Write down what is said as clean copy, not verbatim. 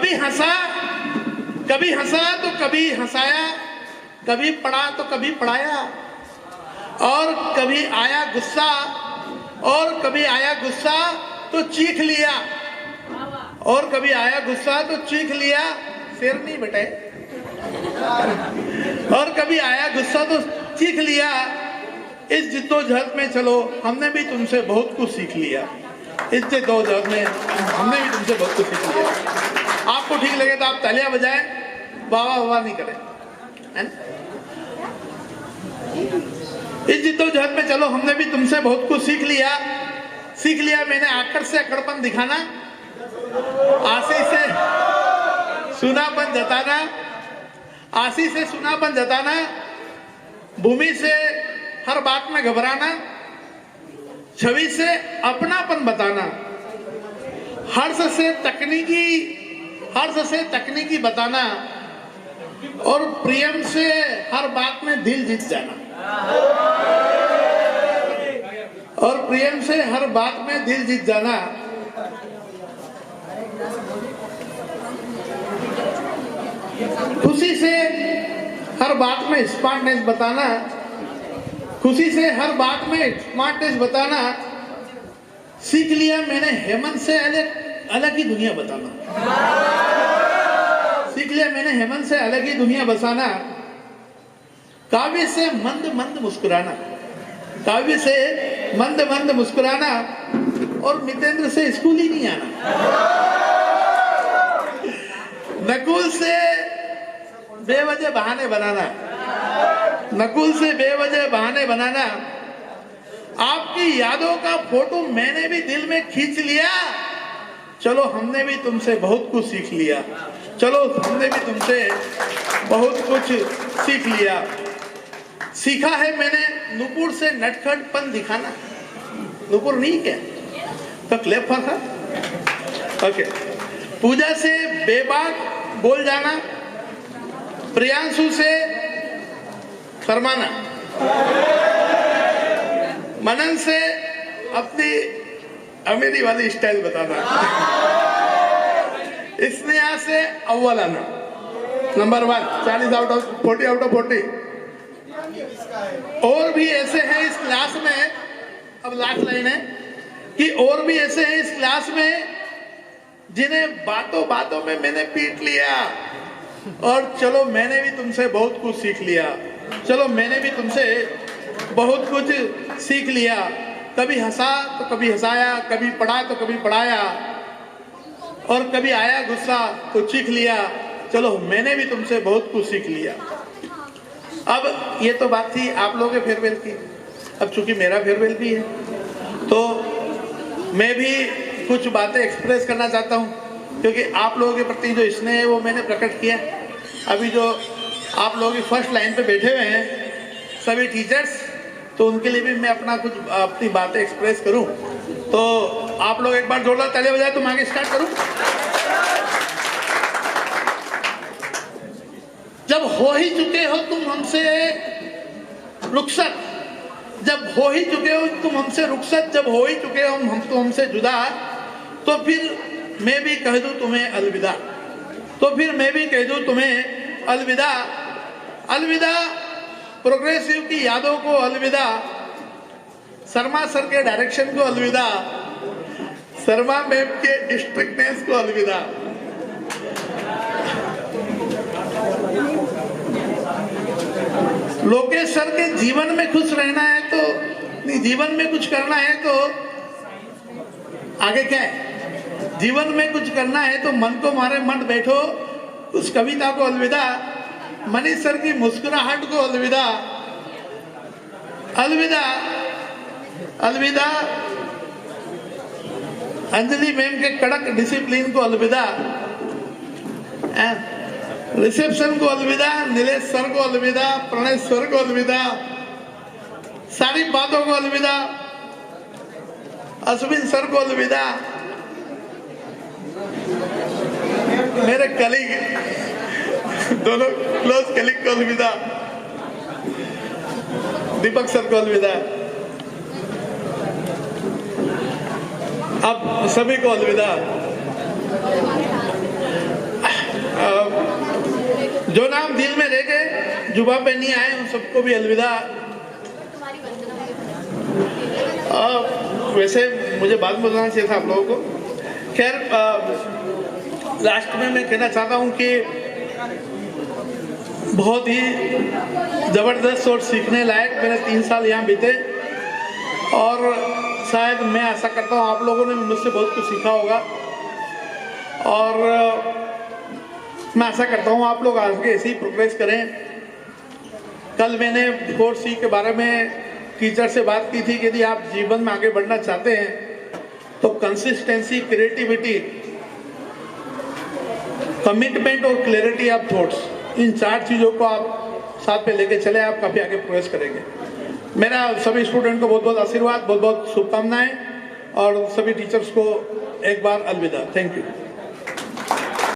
कभी हंसा तो कभी हंसाया, कभी पढ़ा तो कभी पढ़ाया, और कभी आया गुस्सा तो चीख लिया, और कभी आया गुस्सा तो चीख लिया, शेर नहीं बेटे, और कभी आया गुस्सा तो चीख लिया। इस जिद्दोजहद में चलो हमने भी तुमसे बहुत कुछ सीख लिया, इस जिद्दोजहद में हमने भी तुमसे बहुत कुछ सीख लिया। आपको ठीक लगे तो आप तालियां बजाएं, वाह नहीं करें, है ना? इस जिद्दोजहद में चलो हमने भी तुमसे बहुत कुछ सीख लिया। मैंने आकर से अकड़पन दिखाना, आशी से सुनापन जताना, भूमि से हर बात में घबराना, छवि से अपनापन बताना, हर्ष से तकनीकी बताना, और प्रेम से हर बात में दिल जीत जाना, खुशी से हर बात में स्मार्टनेस बताना, सीख लिया मैंने हेमंत से अलग ही दुनिया बसाना, काव्य से मंद मुस्कुराना, और मितेंद्र से स्कूल ही नहीं आना, नकुल से बेवजह बहाने बनाना, आपकी यादों का फोटो मैंने भी दिल में खींच लिया, चलो हमने भी तुमसे बहुत कुछ सीख लिया, सीखा है मैंने नुपुर से नटखटपन दिखाना, नुपुर नहीं क्या तो क्लेप था, ओके। पूजा से बेबाक बोल जाना, प्रियांशु से शर्माना, मनन से अपनी अमीरी वाली स्टाइल बताना, स्नेहा से अव्वल आना, नंबर 1 40 आउट ऑफ 40। और भी ऐसे हैं इस क्लास में, अब लास्ट लाइन है कि और भी ऐसे हैं इस क्लास में जिन्हें बातों में मैंने पीट लिया, और चलो मैंने भी तुमसे बहुत कुछ सीख लिया, कभी हंसा तो कभी हंसाया, कभी पढ़ा तो कभी पढ़ाया, और कभी आया गुस्सा तो चीख लिया, चलो मैंने भी तुमसे बहुत कुछ सीख लिया। अब ये तो बात थी आप लोगों के फेयरवेल की, अब चूंकि मेरा फेयरवेल भी है तो मैं भी कुछ बातें एक्सप्रेस करना चाहता हूँ, क्योंकि आप लोगों के प्रति जो स्नेह है वो मैंने प्रकट किया। अभी जो आप लोगों की फर्स्ट लाइन पे बैठे हुए हैं सभी टीचर्स, तो उनके लिए भी मैं अपनी बातें एक्सप्रेस करूं, तो आप लोग एक बार जोरदार ताली बजाए तो मैं आगे स्टार्ट करूं। जब हो ही चुके हो तुम हमसे रुखसत, जब हो ही चुके हो हम तुमसे जुदा, तो फिर मैं भी कह दूं तुम्हें अलविदा, प्रोग्रेसिव की यादों को अलविदा, शर्मा सर के डायरेक्शन को अलविदा, शर्मा मैम के स्ट्रिक्टनेस को अलविदा। लोकेश सर के जीवन में खुश रहना है तो जीवन में कुछ करना है तो आगे क्या है, जीवन में कुछ करना है तो मन को मारे मत बैठो, उस कविता को अलविदा, मनीष सर की मुस्कुराहट को अलविदा, अंजलि मैम के कड़क डिसिप्लिन को अलविदा, रिसेप्शन को अलविदा, नीलेश सर को अलविदा, प्रणय सर को अलविदा, सारी बातों को अलविदा, अश्विन सर को अलविदा, मेरे कलीग दोनों क्लोज कलीग को अलविदा, दीपक सर को अलविदा, अब सभी को अलविदा। जो नाम दिल में रह गए, जुबा पे नहीं आए, उन सबको भी अलविदा। वैसे मुझे बाद में बताना चाहिए था आप लोगों को। खैर, लास्ट में मैं कहना चाहता हूं कि बहुत ही ज़बरदस्त और सीखने लायक मेरे 3 साल यहाँ बीते, और शायद मैं आशा करता हूँ आप लोगों ने मुझसे बहुत कुछ सीखा होगा, और मैं आशा करता हूँ आप लोग आगे ऐसे ही प्रोग्रेस करें। कल मैंने 4C के बारे में टीचर से बात की थी कि यदि आप जीवन में आगे बढ़ना चाहते हैं तो कंसिस्टेंसी, क्रिएटिविटी, कमिटमेंट और क्लैरिटी ऑफ थॉट्स, इन 4 चीज़ों को आप साथ पे लेके चले, आप काफ़ी आगे प्रोग्रेस करेंगे। मेरा सभी स्टूडेंट को बहुत बहुत आशीर्वाद, बहुत बहुत शुभकामनाएं, और सभी टीचर्स को एक बार अलविदा। Thank you.